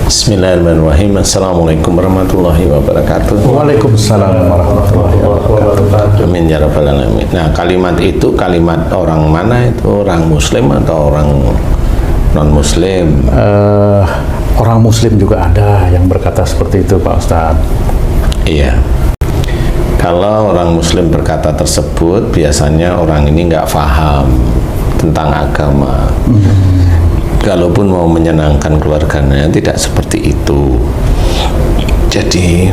Bismillahirrahmanirrahim. Assalamualaikum warahmatullahi wabarakatuh. Waalaikumsalam warahmatullahi wabarakatuh. Amin ya rabbal alamin. Nah, kalimat itu kalimat orang mana itu? Orang muslim atau orang non muslim? Orang muslim juga ada yang berkata seperti itu, Pak Ustadz. Iya. Kalau orang muslim berkata tersebut, biasanya orang ini nggak paham tentang agama. Kalaupun mau menyenangkan keluarganya, tidak seperti itu. Jadi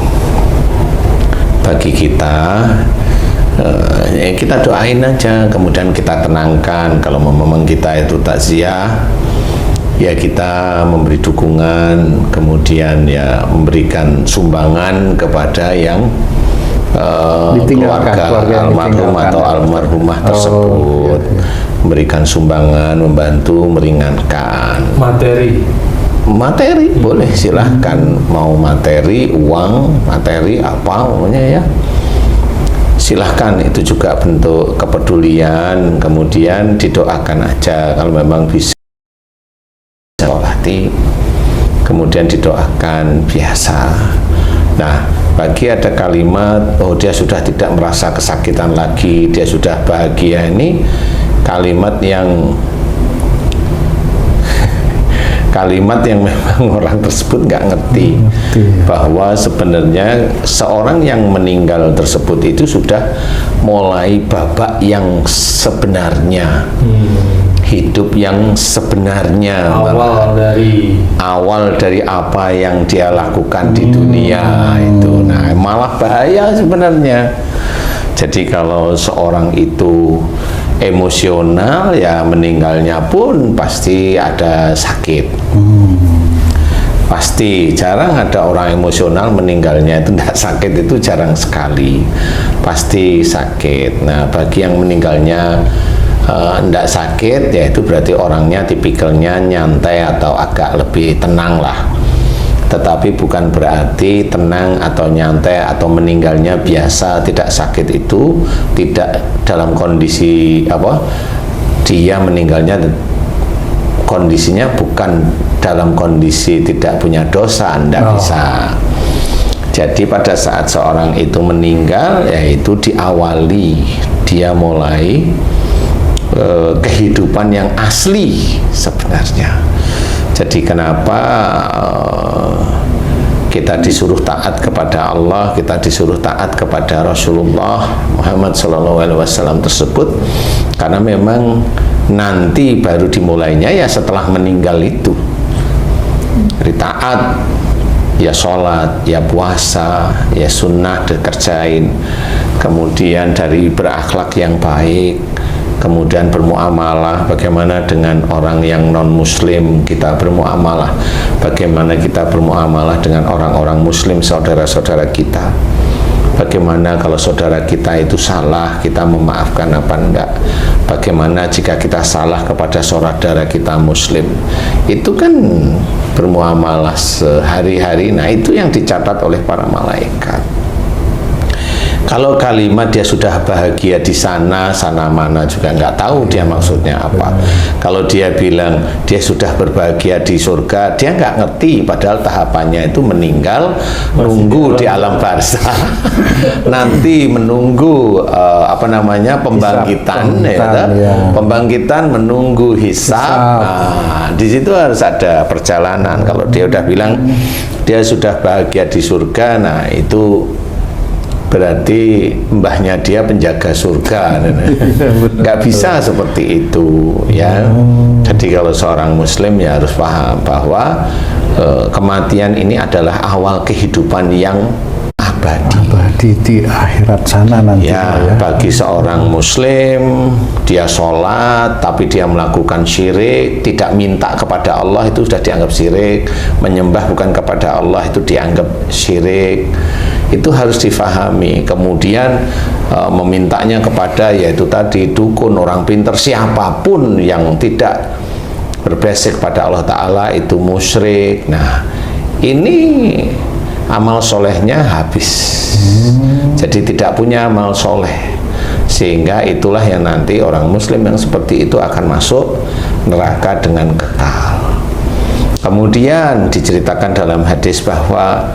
bagi kita, kita doain aja, kemudian kita tenangkan. Kalau memang kita itu takziah, ya kita memberi dukungan, kemudian ya memberikan sumbangan kepada yang keluarga almarhum atau almarhumah tersebut. Memberikan sumbangan, membantu, meringankan. Materi boleh, silahkan. Mau materi, uang, materi apa pokoknya ya, silahkan. Itu juga bentuk kepedulian. Kemudian didoakan aja kalau memang bisa hati, kemudian didoakan biasa. Nah, bagi ada kalimat, oh dia sudah tidak merasa kesakitan lagi, dia sudah bahagia, ini kalimat yang memang orang tersebut nggak ngerti bahwa sebenarnya seorang yang meninggal tersebut itu sudah mulai babak yang sebenarnya, hidup yang sebenarnya, awal dari apa yang dia lakukan di dunia itu. Nah, malah bahaya sebenarnya. Jadi kalau seorang itu emosional, ya meninggalnya pun pasti ada sakit. Pasti, jarang ada orang emosional meninggalnya itu tidak sakit, itu jarang sekali. Pasti sakit. Nah, bagi yang meninggalnya tidak sakit, ya itu berarti orangnya tipikalnya nyantai atau agak lebih tenang lah. Tetapi bukan berarti tenang atau nyantai atau meninggalnya biasa, tidak sakit itu tidak dalam kondisi apa, dia meninggalnya kondisinya bukan dalam kondisi tidak punya dosa, tidak bisa. Jadi pada saat seorang itu meninggal, yaitu diawali dia mulai kehidupan yang asli sebenarnya. Jadi kenapa kita disuruh taat kepada Allah, kita disuruh taat kepada Rasulullah Muhammad SAW tersebut? Karena memang nanti baru dimulainya ya setelah meninggal itu. Dari taat, ya sholat, ya puasa, ya sunnah dikerjain, kemudian dari berakhlak yang baik, kemudian bermuamalah, bagaimana dengan orang yang non muslim kita bermuamalah, bagaimana kita bermuamalah dengan orang-orang muslim saudara-saudara kita, bagaimana kalau saudara kita itu salah kita memaafkan apa enggak, bagaimana jika kita salah kepada saudara kita muslim, itu kan bermuamalah sehari-hari. Nah, itu yang dicatat oleh para malaikat. Kalau kalimat dia sudah bahagia di sana mana juga nggak tahu dia maksudnya apa. Kalau dia bilang dia sudah berbahagia di surga, dia nggak ngerti, padahal tahapannya itu meninggal, nunggu di alam barzah, nanti menunggu pembangkitan, pembangkitan, menunggu hisab. Nah, di situ harus ada perjalanan. Kalau dia udah bilang dia sudah bahagia di surga, nah itu berarti mbahnya dia penjaga surga. Nggak bisa seperti itu ya. Jadi kalau seorang muslim ya harus paham bahwa kematian ini adalah awal kehidupan yang abadi di akhirat sana nanti ya. Bagi seorang muslim, dia sholat tapi dia melakukan syirik, tidak minta kepada Allah, itu sudah dianggap syirik. Menyembah bukan kepada Allah itu dianggap syirik. Itu harus difahami. Kemudian memintanya kepada yaitu tadi dukun, orang pintar, siapapun yang tidak berbasik pada Allah Ta'ala itu musyrik. Nah, ini amal solehnya habis. Jadi tidak punya amal soleh, sehingga itulah yang nanti orang muslim yang seperti itu akan masuk neraka dengan kekal. Kemudian diceritakan dalam hadis bahwa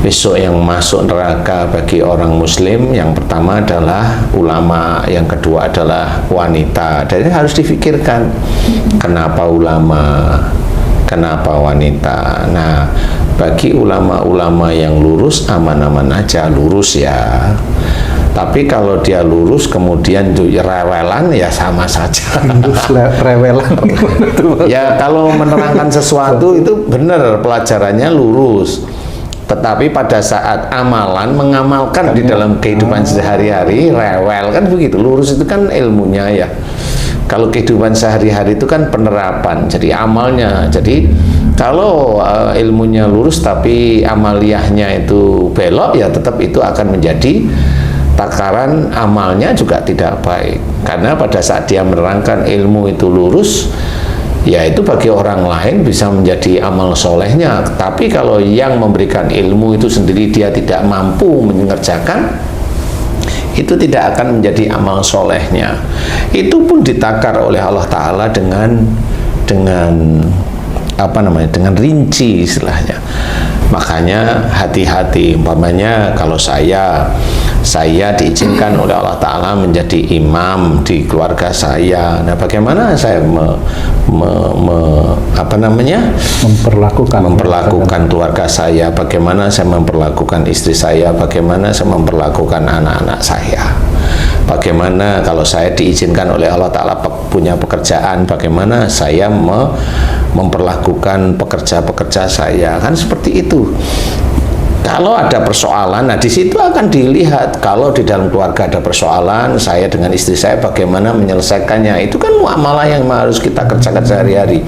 besok yang masuk neraka bagi orang muslim yang pertama adalah ulama, yang kedua adalah wanita. Jadi harus difikirkan, kenapa ulama, kenapa wanita. Nah, bagi ulama-ulama yang lurus aman-aman aja, lurus ya. Tapi kalau dia lurus kemudian rewelan ya sama saja. Rewelan. Ya kalau menerangkan sesuatu itu benar, pelajarannya lurus. Tetapi pada saat amalan, mengamalkan di dalam kehidupan sehari-hari, rewel kan begitu. Lurus itu kan ilmunya ya. Kalau kehidupan sehari-hari itu kan penerapan, jadi amalnya. Jadi kalau ilmunya lurus tapi amaliyahnya itu belok, ya tetap itu akan menjadi takaran amalnya juga tidak baik. Karena pada saat dia menerangkan ilmu itu lurus, ya itu bagi orang lain bisa menjadi amal solehnya. Tapi kalau yang memberikan ilmu itu sendiri dia tidak mampu mengerjakan, itu tidak akan menjadi amal solehnya. Itu pun ditakar oleh Allah Ta'ala dengan apa namanya, dengan rinci istilahnya. Makanya hati-hati, umpamanya kalau saya diizinkan oleh Allah Ta'ala menjadi imam di keluarga saya. Nah, bagaimana saya memperlakukan keluarga saya, bagaimana saya memperlakukan istri saya, bagaimana saya memperlakukan anak-anak saya. Bagaimana kalau saya diizinkan oleh Allah Ta'ala punya pekerjaan, bagaimana saya memperlakukan pekerja-pekerja saya, kan seperti itu. Kalau ada persoalan, nah di situ akan dilihat. Kalau di dalam keluarga ada persoalan, saya dengan istri saya bagaimana menyelesaikannya. Itu kan muamalah yang harus kita kerjakan sehari-hari.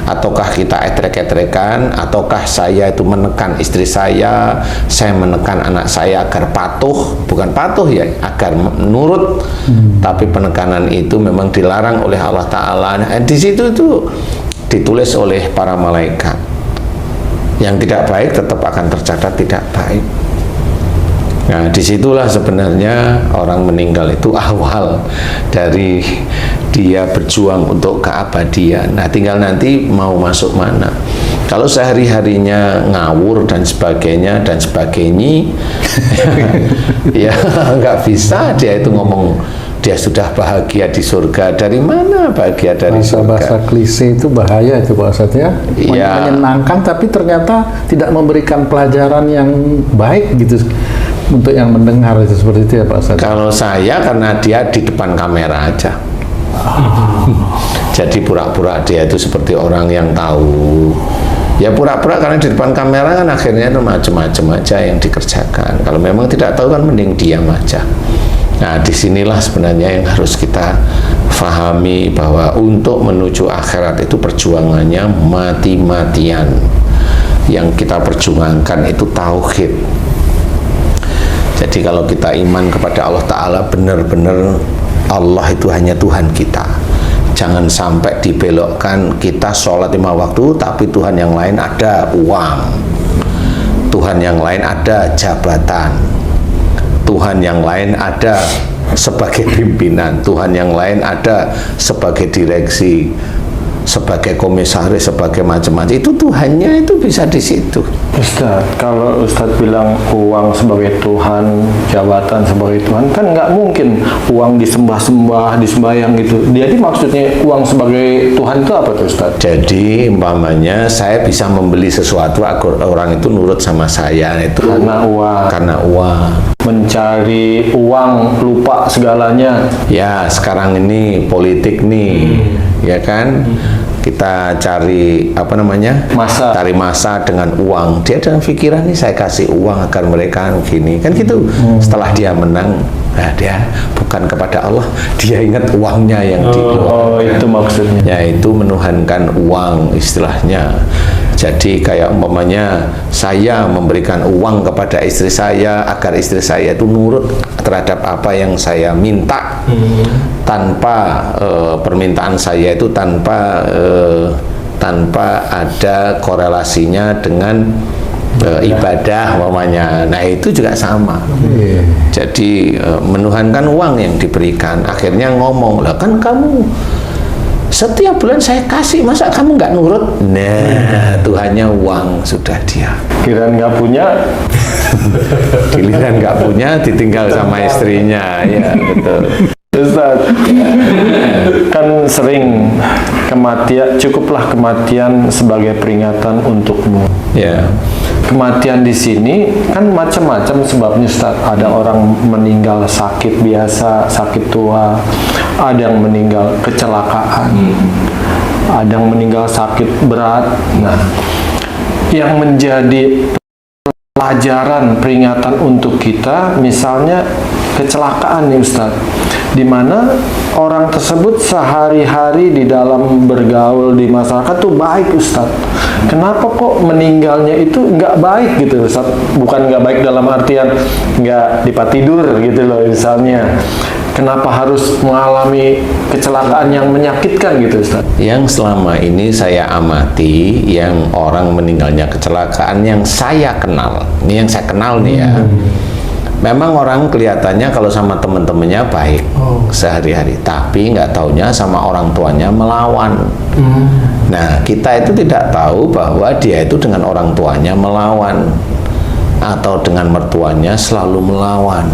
Ataukah kita etrek-etrekan, ataukah saya itu menekan istri saya menekan anak saya agar patuh, bukan patuh ya, agar nurut. Tapi penekanan itu memang dilarang oleh Allah Ta'ala. Nah, di situ itu ditulis oleh para malaikat. Yang tidak baik tetap akan tercatat tidak baik. Nah, disitulah sebenarnya orang meninggal itu awal dari dia berjuang untuk keabadian. Nah, tinggal nanti mau masuk mana. Kalau sehari-harinya ngawur dan sebagainya, ya nggak bisa dia itu ngomong dia sudah bahagia di surga. Dari mana bahagia dari surga? Bahasa klise itu bahaya itu Pak Ustadz ya. Menyenangkan tapi ternyata tidak memberikan pelajaran yang baik gitu untuk yang mendengar, itu seperti itu ya Pak Ustadz. Kalau saya karena dia di depan kamera aja. Jadi pura-pura dia itu seperti orang yang tahu. Ya pura-pura karena di depan kamera kan akhirnya itu macam-macam aja yang dikerjakan. Kalau memang tidak tahu kan mending diam aja. Nah, disinilah sebenarnya yang harus kita fahami, bahwa untuk menuju akhirat itu perjuangannya mati-matian. Yang kita perjuangkan itu tauhid. Jadi kalau kita iman kepada Allah Ta'ala, benar-benar Allah itu hanya Tuhan kita. Jangan sampai dibelokkan, kita sholat 5 waktu, tapi Tuhan yang lain ada uang. Tuhan yang lain ada jabatan. Tuhan yang lain ada sebagai pimpinan, Tuhan yang lain ada sebagai direksi, sebagai komisaris, sebagai macam-macam. Itu Tuhannya itu bisa di situ. Ustaz, kalau Ustaz bilang uang sebagai Tuhan, jabatan sebagai Tuhan, kan nggak mungkin uang disembah-sembah, disembahyang gitu. Jadi maksudnya uang sebagai Tuhan itu apa tuh Ustaz? Jadi umpamanya saya bisa membeli sesuatu agar orang itu nurut sama saya, itu Karena uang. Karena uang. Mencari uang, lupa segalanya. Ya, sekarang ini politik nih, ya kan? Kita cari apa namanya? Masa. Cari masa dengan uang. Dia dalam pikiran nih, saya kasih uang agar mereka gini, kan gitu. Setelah dia menang, nah dia bukan kepada Allah, dia ingat uangnya yang dikeluarkan. Oh, itu maksudnya. Yaitu menuhankan uang istilahnya. Jadi kayak umpamanya saya memberikan uang kepada istri saya agar istri saya itu nurut terhadap apa yang saya minta, tanpa permintaan saya itu tanpa ada korelasinya dengan ibadah umpamanya. Nah, itu juga sama. Jadi menuhankan uang yang diberikan, akhirnya ngomong, lah kan kamu Setiap bulan saya kasih, masa kamu nggak nurut? Nah, Tuhannya uang sudah dia. Kirain nggak punya. Giliran nggak punya, ditinggal sama istrinya, ya betul. Ustaz, kan sering kematian, cukuplah kematian sebagai peringatan untukmu. Ya. Kematian di sini kan macam-macam sebabnya, Ustaz. Ada orang meninggal sakit biasa, sakit tua, ada yang meninggal kecelakaan, ada yang meninggal sakit berat. Nah, yang menjadi pelajaran peringatan untuk kita, misalnya kecelakaan nih Ustaz, di mana orang tersebut sehari-hari di dalam bergaul di masyarakat tuh baik Ustaz. Kenapa kok meninggalnya itu nggak baik gitu Ustaz? Bukan nggak baik dalam artian nggak dapat tidur gitu loh misalnya. Kenapa harus mengalami kecelakaan yang menyakitkan gitu Ustaz? Yang selama ini saya amati, yang orang meninggalnya kecelakaan yang saya kenal, ini yang saya kenal nih ya. Memang orang kelihatannya kalau sama teman-temannya baik sehari-hari, tapi nggak taunya sama orang tuanya melawan. Nah, kita itu tidak tahu bahwa dia itu dengan orang tuanya melawan atau dengan mertuanya selalu melawan.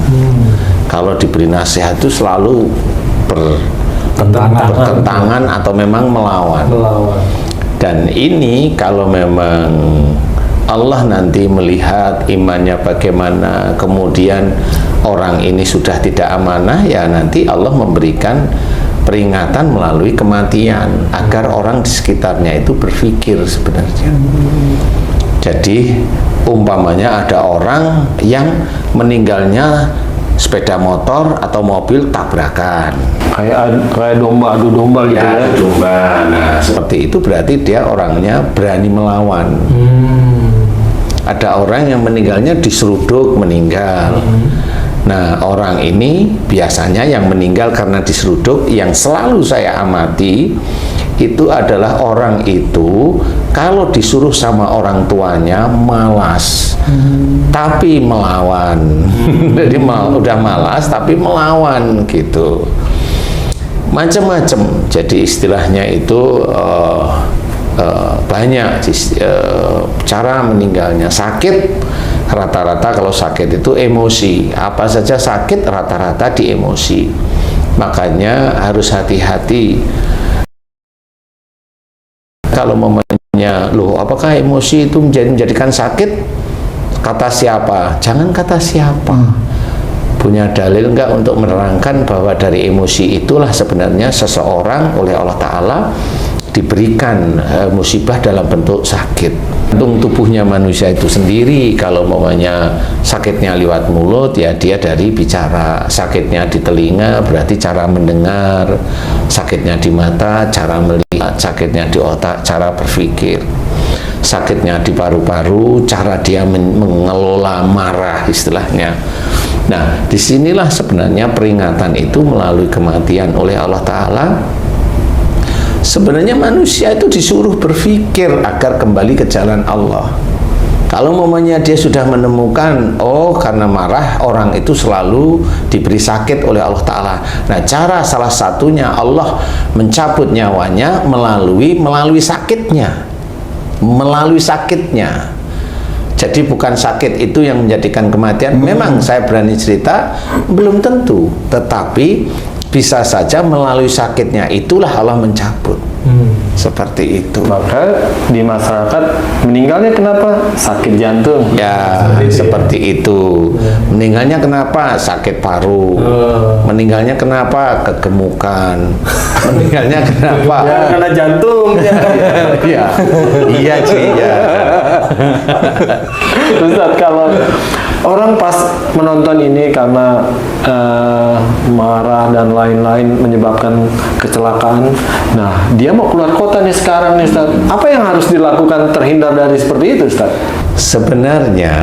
Kalau diberi nasihat itu selalu bertentangan atau memang melawan. Dan ini kalau memang Allah nanti melihat imannya bagaimana, kemudian orang ini sudah tidak amanah, ya nanti Allah memberikan peringatan melalui kematian agar orang di sekitarnya itu berpikir sebenarnya. Jadi umpamanya ada orang yang meninggalnya sepeda motor atau mobil tabrakan, kayak domba adu domba gitu ya. Domba. Nah, seperti itu berarti dia orangnya berani melawan. Ada orang yang meninggalnya diseruduk meninggal. Nah, orang ini biasanya yang meninggal karena diseruduk, yang selalu saya amati itu adalah orang itu kalau disuruh sama orang tuanya malas, tapi melawan. Jadi udah malas tapi melawan gitu. Macam-macam. Jadi istilahnya itu banyak cara meninggalnya. Sakit rata-rata kalau sakit itu emosi. Apa saja sakit rata-rata di emosi. Makanya harus hati-hati. Kalau momennya, loh apakah emosi itu menjadikan sakit? Kata siapa? Jangan kata siapa. Punya dalil enggak untuk menerangkan bahwa dari emosi itulah sebenarnya seseorang oleh Allah Ta'ala diberikan musibah dalam bentuk sakit. Untung tubuhnya manusia itu sendiri, kalau mamanya sakitnya lewat mulut, ya dia dari bicara. Sakitnya di telinga berarti cara mendengar, sakitnya di mata cara melihat, sakitnya di otak cara berpikir, sakitnya di paru-paru cara dia mengelola marah istilahnya. Nah, disinilah sebenarnya peringatan itu melalui kematian oleh Allah Ta'ala. Sebenarnya manusia itu disuruh berpikir agar kembali ke jalan Allah. Kalau momennya dia sudah menemukan, oh karena marah orang itu selalu diberi sakit oleh Allah Ta'ala. Nah, cara salah satunya Allah mencabut nyawanya melalui sakitnya. Melalui sakitnya. Jadi bukan sakit itu yang menjadikan kematian. Memang saya berani cerita, belum tentu. Tetapi bisa saja melalui sakitnya itulah Allah mencabut. Seperti itu. Maka di masyarakat meninggalnya kenapa? Sakit jantung. Ya, seperti itu. Meninggalnya kenapa? Sakit paru. Meninggalnya kenapa? Kegemukan. Meninggalnya kenapa? Ya, karena jantung. Iya. Iya, Ci. Ya. Ustaz, kalau orang pas menonton ini karena marah dan lain-lain menyebabkan kecelakaan, nah dia mau keluar kota nih sekarang nih Ustaz, apa yang harus dilakukan terhindar dari seperti itu Ustaz? Sebenarnya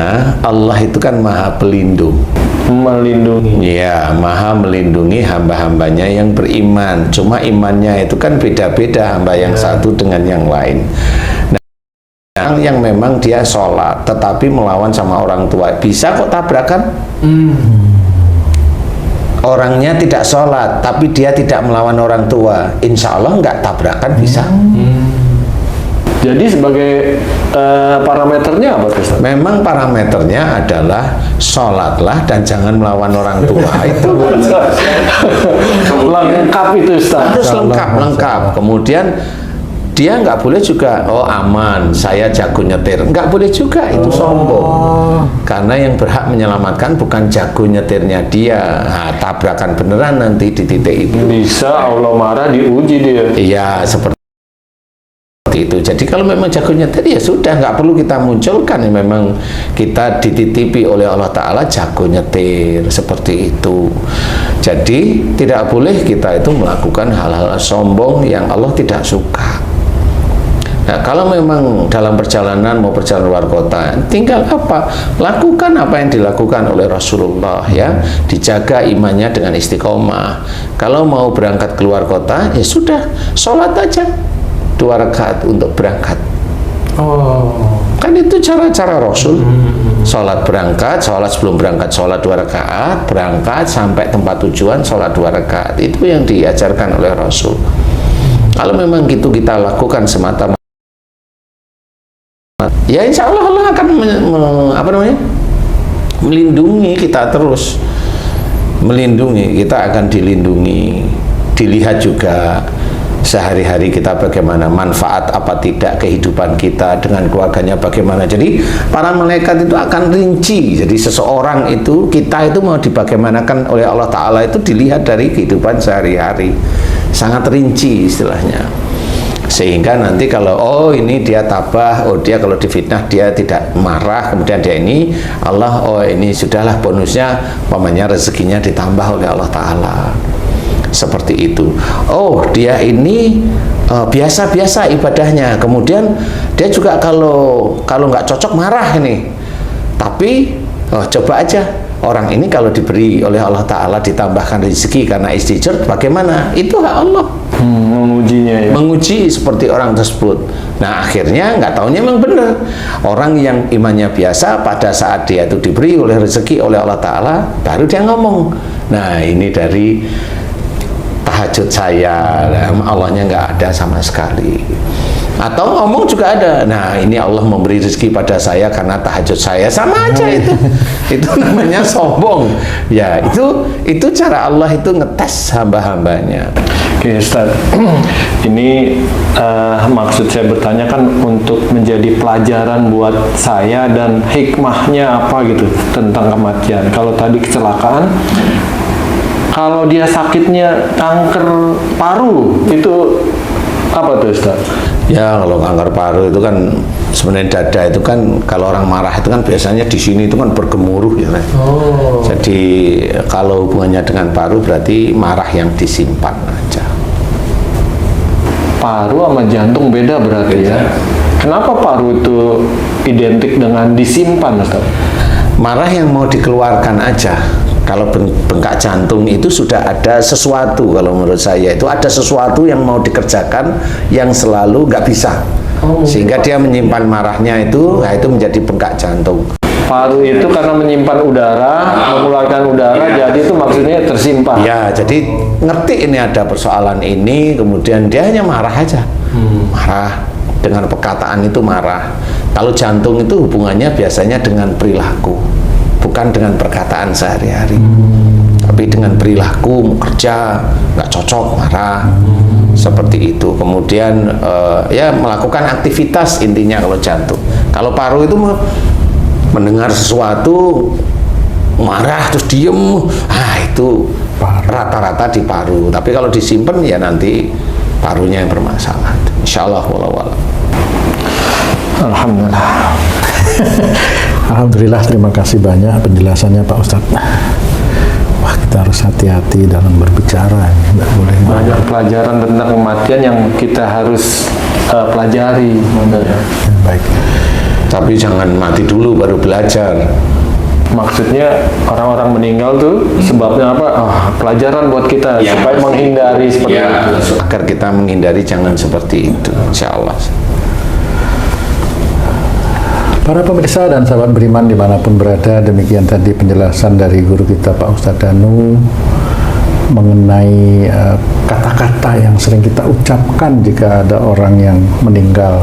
Allah itu kan maha pelindung, melindungi. Ya, maha melindungi hamba-hambanya yang beriman. Cuma imannya itu kan beda-beda hamba yang satu dengan yang lain. Nah, yang memang dia sholat tetapi melawan sama orang tua, bisa kok tabrakan? orangnya tidak sholat tapi dia tidak melawan orang tua, insya Allah nggak tabrakan bisa. Jadi sebagai parameternya apa Ustaz? Memang parameternya adalah sholatlah dan jangan melawan orang tua. Itu lengkap itu Ustaz. harus lengkap. Kemudian dia nggak boleh juga, oh aman, saya jago nyetir. Nggak boleh juga, itu sombong. Karena yang berhak menyelamatkan bukan jago nyetirnya dia. Nah, tabrakan beneran nanti di titik itu. Bisa Allah marah, diuji dia. Iya, seperti itu. Jadi kalau memang jago nyetir ya sudah, nggak perlu kita munculkan. Ya, memang kita dititipi oleh Allah Ta'ala jago nyetir, seperti itu. Jadi tidak boleh kita itu melakukan hal-hal sombong yang Allah tidak suka. Nah, kalau memang dalam perjalanan mau perjalanan luar kota, tinggal apa? Lakukan apa yang dilakukan oleh Rasulullah, ya. Dijaga imannya dengan istiqomah. Kalau mau berangkat keluar kota, ya sudah, sholat aja 2 rakaat untuk berangkat. Kan itu cara-cara Rasul. Sholat berangkat, sholat sebelum berangkat, sholat 2 rakaat, berangkat sampai tempat tujuan, sholat 2 rakaat. Itu yang diajarkan oleh Rasul. Kalau memang gitu kita lakukan semata-mata, ya insya Allah Allah akan melindungi kita terus, melindungi kita, akan dilindungi, dilihat juga sehari-hari kita bagaimana, manfaat apa tidak kehidupan kita dengan keluarganya bagaimana. Jadi para malaikat itu akan rinci. Jadi seseorang itu, kita itu mau dibagaimanakan oleh Allah Ta'ala itu dilihat dari kehidupan sehari-hari, sangat rinci istilahnya. Sehingga nanti kalau oh ini dia tabah, oh dia kalau difitnah dia tidak marah, kemudian dia ini Allah, oh ini sudahlah bonusnya, pamannya rezekinya ditambah oleh Allah Ta'ala. Seperti itu. Oh dia ini biasa-biasa ibadahnya, kemudian dia juga kalau nggak cocok marah ini, tapi coba aja orang ini kalau diberi oleh Allah Ta'ala ditambahkan rezeki karena istighfar, bagaimana? Itu hak Allah. Mengujinya ya. Menguji seperti orang tersebut. Nah akhirnya nggak taunya memang benar. Orang yang imannya biasa pada saat dia itu diberi oleh rezeki oleh Allah Ta'ala, baru dia ngomong, nah ini dari tahajud saya, Allahnya nggak ada sama sekali. Atau ngomong juga ada, nah ini Allah memberi rezeki pada saya karena tahajud saya, sama aja itu. Itu namanya sombong. Ya itu cara Allah itu ngetes hamba-hambanya. Oke Ustaz, ini maksud saya bertanya kan untuk menjadi pelajaran buat saya dan hikmahnya apa gitu tentang kematian. Kalau tadi kecelakaan, kalau dia sakitnya kanker paru, itu apa tuh Ustaz? Ya kalau kanker paru itu kan sebenarnya dada itu kan kalau orang marah itu kan biasanya di sini itu kan bergemuruh ya. Jadi kalau hubungannya dengan paru berarti marah yang disimpan aja. Paru sama jantung beda berarti ya. Kenapa paru itu identik dengan disimpan Ustaz? Marah yang mau dikeluarkan aja. Kalau bengkak jantung itu sudah ada sesuatu, kalau menurut saya itu ada sesuatu yang mau dikerjakan yang selalu nggak bisa, sehingga dia menyimpan marahnya itu, nah itu menjadi bengkak jantung. Paru itu karena menyimpan udara, mengeluarkan udara, jadi itu maksudnya tersimpan. Ya, jadi ngerti ini ada persoalan ini, kemudian dia hanya marah aja, marah dengan perkataan itu marah. Kalau jantung itu hubungannya biasanya dengan perilaku, bukan dengan perkataan sehari-hari, tapi dengan perilaku, kerja nggak cocok marah, seperti itu. Kemudian ya melakukan aktivitas intinya kalau jantung. Kalau paru itu mendengar sesuatu marah terus diem, itu rata-rata di paru. Tapi kalau disimpan ya nanti parunya yang bermasalah. Insya Allah walawala. Alhamdulillah. Alhamdulillah, terima kasih banyak penjelasannya Pak Ustadz. Wah, kita harus hati-hati dalam berbicara, nggak boleh banyak pelajaran tentang kematian yang kita harus pelajari. Baik. Tapi jangan mati dulu baru belajar. Maksudnya orang-orang meninggal tuh sebabnya apa? Pelajaran buat kita supaya menghindari seperti itu. Agar kita menghindari jangan seperti itu, insya Allah. Para pemirsa dan sahabat beriman dimanapun berada, demikian tadi penjelasan dari guru kita Pak Ustadz Danu mengenai kata-kata yang sering kita ucapkan jika ada orang yang meninggal.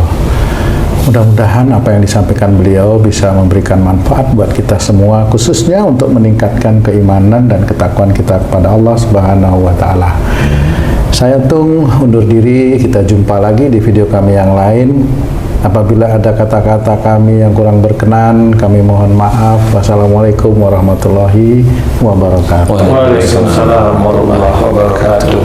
Mudah-mudahan apa yang disampaikan beliau bisa memberikan manfaat buat kita semua, khususnya untuk meningkatkan keimanan dan ketakwaan kita kepada Allah Subhanahu wa Ta'ala. Saya Tung undur diri, kita jumpa lagi di video kami yang lain. Apabila ada kata-kata kami yang kurang berkenan, kami mohon maaf. Wassalamualaikum warahmatullahi wabarakatuh. Waalaikumsalam warahmatullahi wabarakatuh.